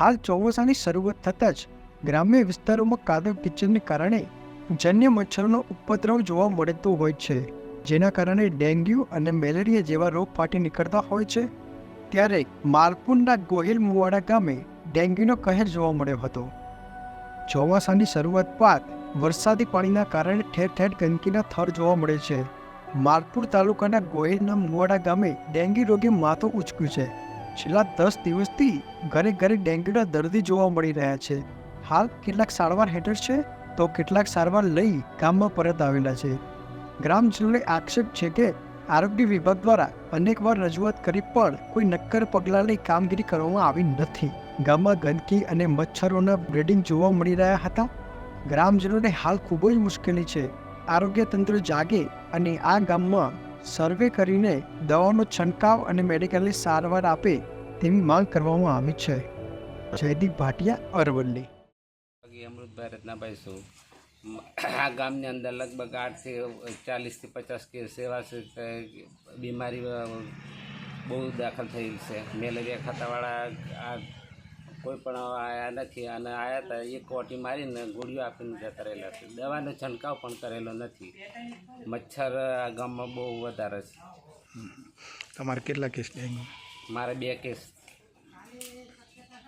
હાલ ચોમાસાની શરૂઆત થતાં જ ગ્રામ્ય વિસ્તારોમાં કાદવ કિચડને કારણે જન્ય મચ્છરોનો ઉપદ્રવ જોવા મળતો હોય છે, જેના કારણે ડેન્ગ્યુ અને મેલેરિયા જેવા રોગ ફાટી નીકળતા હોય છે. ત્યારે માલપુરના ગોહિલ મુવાડા ગામે ડેન્ગ્યુનો કહેર જોવા મળ્યો હતો. ચોમાસાની શરૂઆત બાદ વરસાદી પાણીના કારણે ઠેર ઠેર ગંદકીના થર જોવા મળે છે. માલપુર તાલુકાના ગોહિલના મુવાડા ગામે ડેન્ગ્યુ રોગે માથું ઉંચક્યું છે. છેલ્લા 10 દિવસથી ઘરે ઘરે ડેન્ગ્યુના દર્દી જોવા મળી રહ્યા છે. હાલ કેટલાક સારવાર હેઠળ છે તો કેટલાક સારવાર લઈ ગામમાં પરત આવેલા છે. ગ્રામજનોને આક્ષેપ છે કે આરોગ્ય વિભાગ દ્વારા અનેકવાર રજૂઆત કરી પણ કોઈ નક્કર પગલાં લઈ કામગીરી કરવામાં આવી નથી. ગામમાં ગંદકી અને મચ્છરોના બ્રીડિંગ જોવા મળી રહ્યા હતા. ગ્રામજનોને હાલ ખૂબ જ મુશ્કેલી છે. આરોગ્ય તંત્ર જાગે અને આ ગામમાં સર્વે કરીને દવાનો છંટકાવ અને મેડિકલની સારવાર આપે તેવી માંગ કરવામાં આવી છે. જયદીપ ભાટિયા, અરવલ્લી. અમૃતભાઈ રત્નાભાઈ છું. આ ગામની અંદર લગભગ 40થી 50 કેસ એવા છે કે બીમારી બહુ દાખલ થયેલ છે. મેલેરિયા ખાતાવાળા આ કોઈ પણ આવ્યા નથી અને આવ્યા હતા એક કોટી મારીને ગોળીઓ આપીને જતા રહેલા છે. દવાનો છંટકાવ પણ કરેલો નથી. મચ્છર આ ગામમાં બહુ વધારે છે. તમારે કેટલા કેસ? મારે 2 કેસ